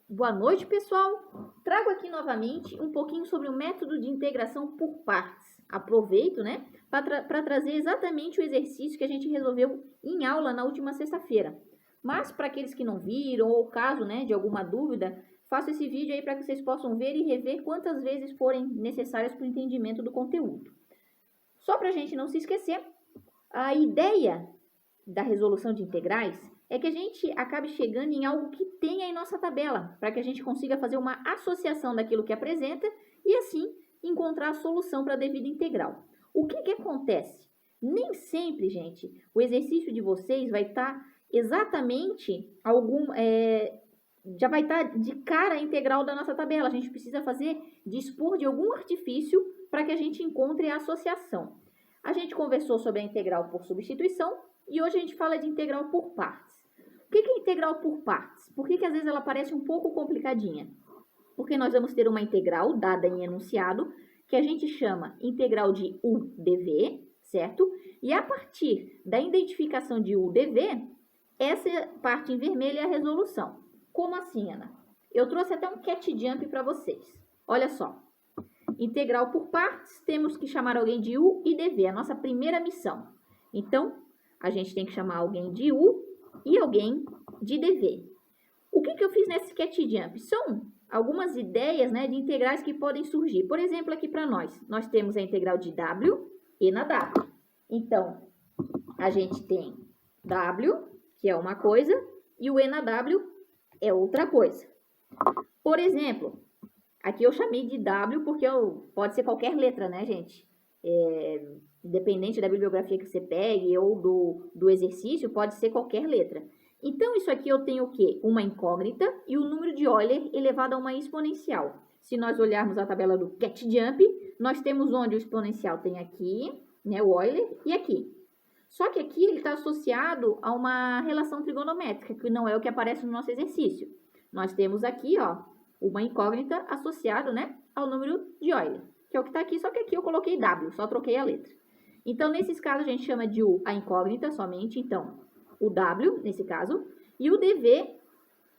Boa noite, pessoal! Trago aqui novamente um pouquinho sobre o método de integração por partes. Aproveito, né, para trazer exatamente o exercício que a gente resolveu em aula na última sexta-feira. Mas, para aqueles que não viram, ou caso, né, de alguma dúvida, faço esse vídeo aí para que vocês possam ver e rever quantas vezes forem necessárias para o entendimento do conteúdo. Só para a gente não se esquecer, a ideia da resolução de integrais é que a gente acabe chegando em algo que tenha em nossa tabela, para que a gente consiga fazer uma associação daquilo que apresenta e assim encontrar a solução para a devida integral. O que acontece? Nem sempre, gente, o exercício de vocês vai estar exatamente já vai estar de cara a integral da nossa tabela. A gente precisa dispor de algum artifício para que a gente encontre a associação. A gente conversou sobre a integral por substituição e hoje a gente fala de integral por partes. O que é integral por partes? Por que às vezes ela parece um pouco complicadinha? Porque nós vamos ter uma integral dada em enunciado, que a gente chama integral de u dv, certo? E a partir da identificação de u dv, essa parte em vermelho é a resolução. Como assim, Ana? Eu trouxe até um cat jump para vocês. Olha só. Integral por partes, temos que chamar alguém de u e dv, a nossa primeira missão. Então, a gente tem que chamar alguém de u e alguém de dv. O que eu fiz nesse cat jump? São algumas ideias, né, de integrais que podem surgir. Por exemplo, aqui para nós temos a integral de w e na w. Então, a gente tem w, que é uma coisa, e o e na w é outra coisa. Por exemplo, aqui eu chamei de w porque pode ser qualquer letra, né, gente? Independente da bibliografia que você pegue ou do exercício, pode ser qualquer letra. Então, isso aqui eu tenho o quê? Uma incógnita e o número de Euler elevado a uma exponencial. Se nós olharmos a tabela do cat jump, nós temos onde o exponencial tem aqui, né, o Euler, e aqui. Só que aqui ele está associado a uma relação trigonométrica, que não é o que aparece no nosso exercício. Nós temos aqui, ó, uma incógnita associada, né, ao número de Euler, que é o que está aqui, só que aqui eu coloquei W, só troquei a letra. Então, nesses casos, a gente chama de U a incógnita somente, então, o W, nesse caso, e o DV,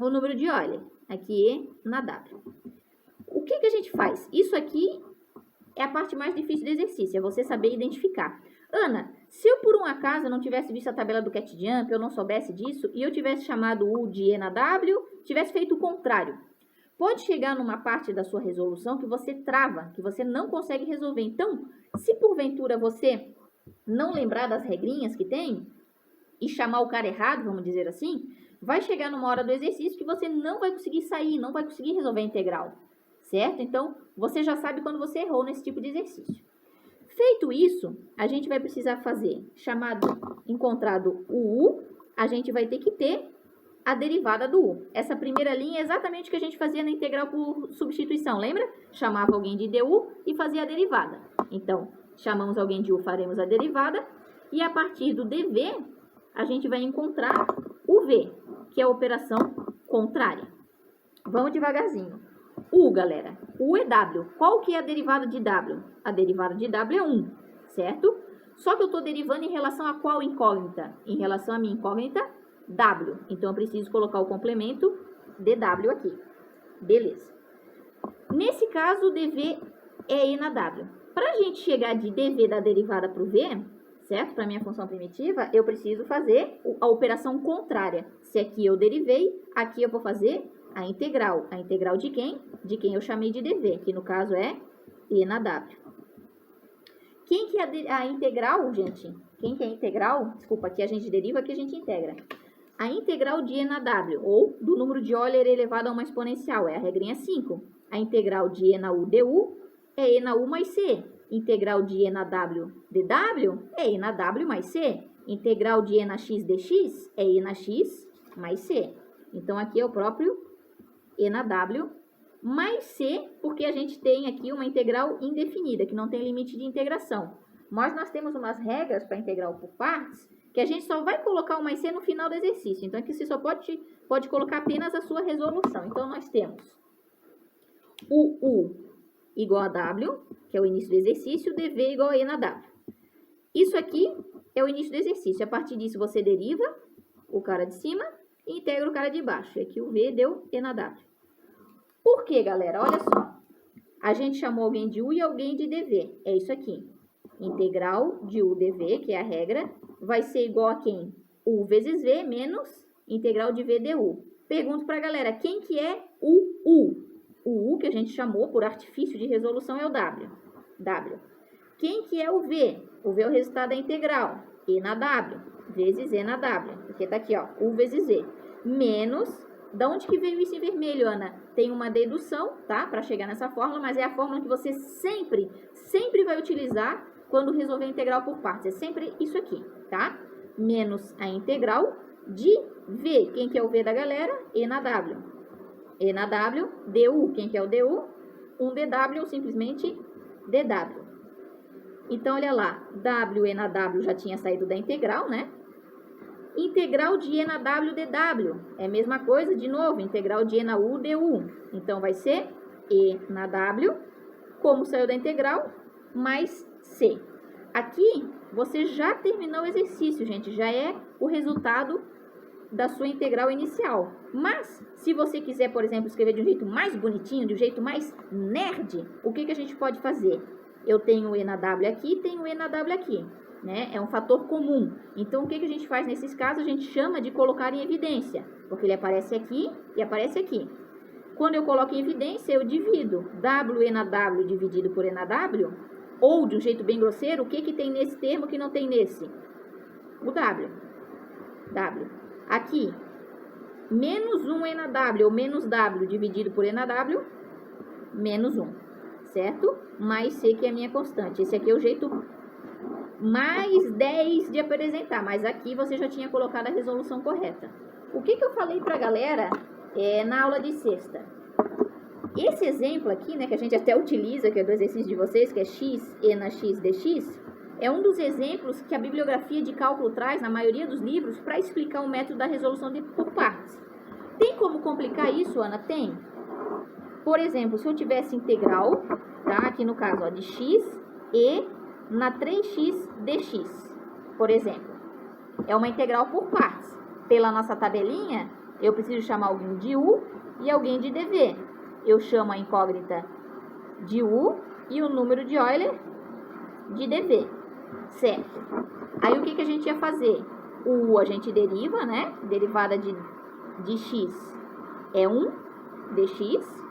o número de Euler, aqui na W. O que a gente faz? Isso aqui é a parte mais difícil do exercício, é você saber identificar. Ana, se eu por um acaso não tivesse visto a tabela do cat jump, eu não soubesse disso, e eu tivesse chamado U de E na W, tivesse feito o contrário, pode chegar numa parte da sua resolução que você trava, que você não consegue resolver. Então, se porventura você não lembrar das regrinhas que tem e chamar o cara errado, vamos dizer assim, vai chegar numa hora do exercício que você não vai conseguir sair, não vai conseguir resolver a integral, certo? Então, você já sabe quando você errou nesse tipo de exercício. Feito isso, a gente vai precisar fazer, encontrado o u, a gente vai ter que ter a derivada do u. Essa primeira linha é exatamente o que a gente fazia na integral por substituição, lembra? Chamava alguém de du e fazia a derivada. Então, chamamos alguém de u, faremos a derivada, e a partir do dv, a gente vai encontrar o v, que é a operação contrária. Vamos devagarzinho. U, galera. U é W. Qual que é a derivada de W? A derivada de W é 1, certo? Só que eu estou derivando em relação a qual incógnita? Em relação à minha incógnita, W. Então, eu preciso colocar o complemento dW aqui. Beleza. Nesse caso, o dV é E na W. Para a gente chegar de dV da derivada para o V, certo? Para minha função primitiva, eu preciso fazer a operação contrária. Se aqui eu derivei, aqui eu vou fazer a integral. A integral de quem? De quem eu chamei de dv, que no caso é E na W. Quem que é a integral, gente? Quem que é a integral? Desculpa, aqui a gente deriva, aqui a gente integra. A integral de E na W, ou do número de Euler elevado a uma exponencial, é a regrinha 5. A integral de E na U du é E na U mais C. Integral de E na W dw é E na W mais C. Integral de E na X dx é E na X mais C. Então, aqui é o próprio E na W mais C, porque a gente tem aqui uma integral indefinida, que não tem limite de integração. Mas nós temos umas regras para integral por partes, que a gente só vai colocar o mais C no final do exercício. Então, aqui você só pode colocar apenas a sua resolução. Então, nós temos o U igual a W, que é o início do exercício, o dV igual a E na W. Isso aqui é o início do exercício. A partir disso, você deriva o cara de cima e integra o cara de baixo. Aqui o V deu E na W. Por quê, galera? Olha só. A gente chamou alguém de U e alguém de dv. É isso aqui. Integral de U dv, que é a regra, vai ser igual a quem? U vezes V menos integral de V du. Pergunto pra galera, quem que é o U? O U que a gente chamou por artifício de resolução é o W. W. Quem que é o V? O V é o resultado da integral. E na W, vezes E na W. Porque tá aqui, ó, U vezes E. Menos, da onde que veio isso em vermelho, Ana? Tem uma dedução, tá? Para chegar nessa fórmula, mas é a fórmula que você sempre vai utilizar quando resolver a integral por partes. É sempre isso aqui, tá? Menos a integral de V. Quem que é o V da galera? E na W. E na W, du. Quem que é o du? Um dw ou simplesmente dw. Então, olha lá, W e na W já tinha saído da integral, né? Integral de E na W dw. É a mesma coisa, de novo, integral de E na U du. Então, vai ser E na W, como saiu da integral, mais C. Aqui, você já terminou o exercício, gente. Já é o resultado da sua integral inicial. Mas, se você quiser, por exemplo, escrever de um jeito mais bonitinho, de um jeito mais nerd, o que a gente pode fazer? Eu tenho E na W aqui, tenho E na W aqui, né? É um fator comum. Então, o que a gente faz nesses casos? A gente chama de colocar em evidência, porque ele aparece aqui e aparece aqui. Quando eu coloco em evidência, eu divido W E na W dividido por E na W, ou, de um jeito bem grosseiro, o que tem nesse termo que não tem nesse? O W. W. Aqui, menos 1 E na W, ou menos W dividido por E na W, menos 1. Certo? Mais C, que é a minha constante. Esse aqui é o jeito mais 10 de apresentar, mas aqui você já tinha colocado a resolução correta. O que eu falei pra galera na aula de sexta? Esse exemplo aqui, né, que a gente até utiliza, que é do exercício de vocês, que é x, E na x dx, é um dos exemplos que a bibliografia de cálculo traz, na maioria dos livros, para explicar o método da resolução por partes. Tem como complicar isso, Ana? Tem. Por exemplo, se eu tivesse integral, tá? Aqui no caso, ó, de x e na 3x dx, por exemplo. É uma integral por partes. Pela nossa tabelinha, eu preciso chamar alguém de u e alguém de dv. Eu chamo a incógnita de u e o número de Euler de dv, certo? Aí, o que a gente ia fazer? O u a gente deriva, né? Derivada de x é 1 dx.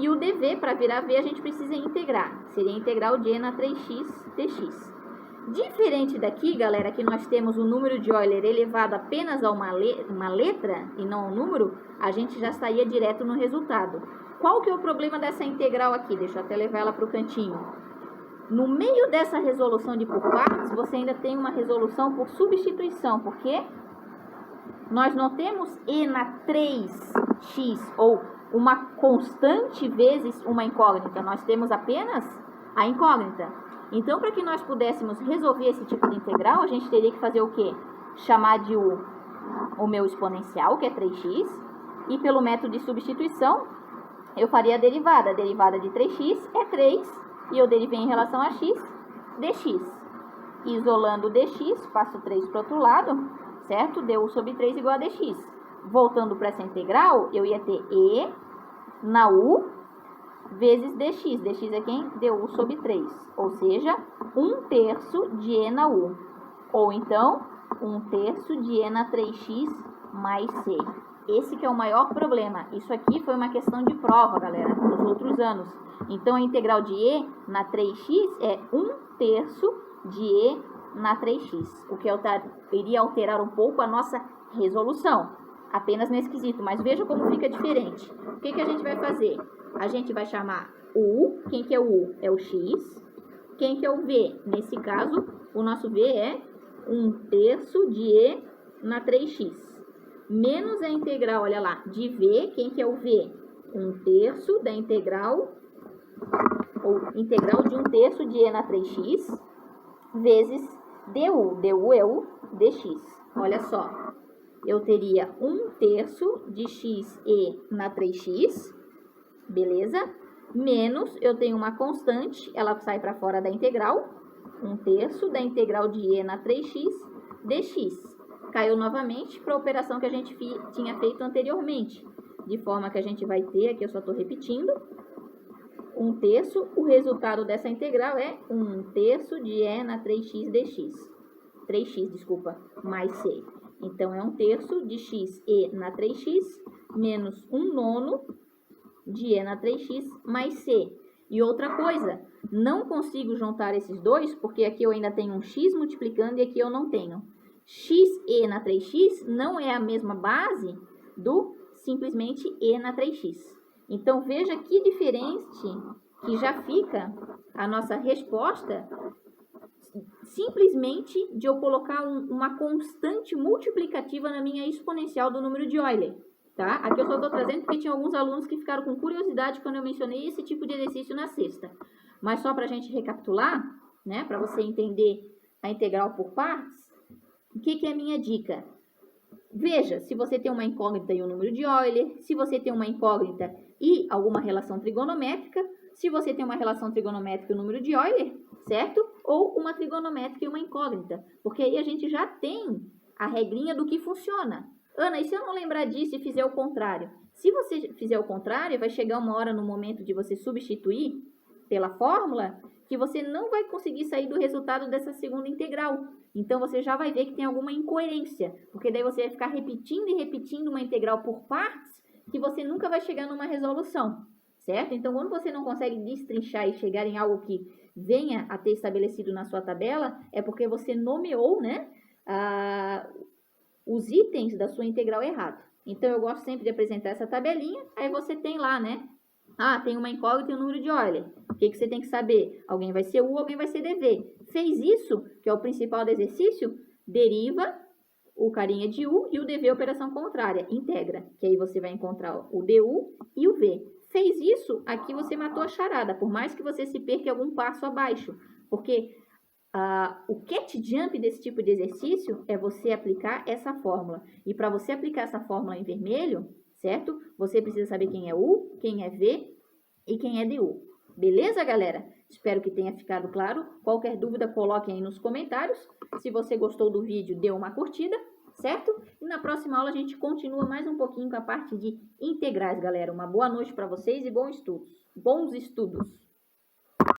E o dv, para virar v, a gente precisa integrar. Seria a integral de E na 3x dx. Diferente daqui, galera, que nós temos o número de Euler elevado apenas a uma letra e não ao número, a gente já saía direto no resultado. Qual que é o problema dessa integral aqui? Deixa eu até levar ela para o cantinho. No meio dessa resolução de por partes, você ainda tem uma resolução por substituição, porque nós não temos E na 3x, ou uma constante vezes uma incógnita. Nós temos apenas a incógnita. Então, para que nós pudéssemos resolver esse tipo de integral, a gente teria que fazer o quê? Chamar de u o meu exponencial, que é 3x, e pelo método de substituição, eu faria a derivada. A derivada de 3x é 3, e eu derivei em relação a x, dx. Isolando o dx, passo 3 para o outro lado, certo? Du sobre 3 igual a dx. Voltando para essa integral, eu ia ter E na U vezes dx. Dx é quem? Du sobre 3. Ou seja, 1/3 de E na U. Ou então, 1/3 de E na 3x mais C. Esse que é o maior problema. Isso aqui foi uma questão de prova, galera, nos outros anos. Então, a integral de E na 3x é 1/3 de E na 3x. O que iria alterar um pouco a nossa resolução. Apenas nesse quesito, mas veja como fica diferente. O que a gente vai fazer? A gente vai chamar o U. Quem que é o U? É o X. Quem que é o V? Nesse caso, o nosso V é 1/3 de E na 3x. Menos a integral, olha lá, de V. Quem que é o V? 1/3 da integral, ou integral de 1/3 de E na 3x, vezes du. Du é o dx. Olha só. Eu teria 1/3 de x e na 3x, beleza? Menos, eu tenho uma constante, ela sai para fora da integral, 1/3 da integral de E na 3x dx. Caiu novamente para a operação que a gente tinha feito anteriormente. de forma que a gente vai ter, aqui eu só estou repetindo, 1/3, o resultado dessa integral é 1/3 de e na 3x dx. 3x, desculpa, mais c. Então, é 1/3 de x e na 3x menos 1/9 de e na 3x mais c. E outra coisa, não consigo juntar esses dois, porque aqui eu ainda tenho um x multiplicando e aqui eu não tenho. X e na 3x não é a mesma base do simplesmente e na 3x. Então, veja que diferente que já fica a nossa resposta simplesmente de eu colocar uma constante multiplicativa na minha exponencial do número de Euler. Tá? Aqui eu só estou trazendo porque tinha alguns alunos que ficaram com curiosidade quando eu mencionei esse tipo de exercício na sexta. Mas só para a gente recapitular, né, para você entender a integral por partes, o que é a minha dica? Veja, se você tem uma incógnita e um número de Euler, se você tem uma incógnita e alguma relação trigonométrica, se você tem uma relação trigonométrica e um número de Euler, certo? Ou uma trigonométrica e uma incógnita, porque aí a gente já tem a regrinha do que funciona. Ana, e se eu não lembrar disso e fizer o contrário? Se você fizer o contrário, vai chegar uma hora no momento de você substituir pela fórmula que você não vai conseguir sair do resultado dessa segunda integral. Então, você já vai ver que tem alguma incoerência, porque daí você vai ficar repetindo e repetindo uma integral por partes que você nunca vai chegar numa resolução, certo? Então, quando você não consegue destrinchar e chegar em algo que venha a ter estabelecido na sua tabela, é porque você nomeou, né, os itens da sua integral errado. Então, eu gosto sempre de apresentar essa tabelinha, aí você tem lá, né? Ah, tem uma incógnita e um número de Euler. O que você tem que saber? Alguém vai ser U, alguém vai ser dV. Fez isso, que é o principal do exercício, deriva o carinha de U e o dV operação contrária, integra. Que aí você vai encontrar o du e o v. Fez isso, aqui você matou a charada, por mais que você se perca algum passo abaixo. Porque o catch jump desse tipo de exercício é você aplicar essa fórmula. E para você aplicar essa fórmula em vermelho, certo? Você precisa saber quem é U, quem é V e quem é du. Beleza, galera? Espero que tenha ficado claro. Qualquer dúvida, coloquem aí nos comentários. Se você gostou do vídeo, dê uma curtida, certo? E na próxima aula a gente continua mais um pouquinho com a parte de integrais, galera. Uma boa noite para vocês e bons estudos.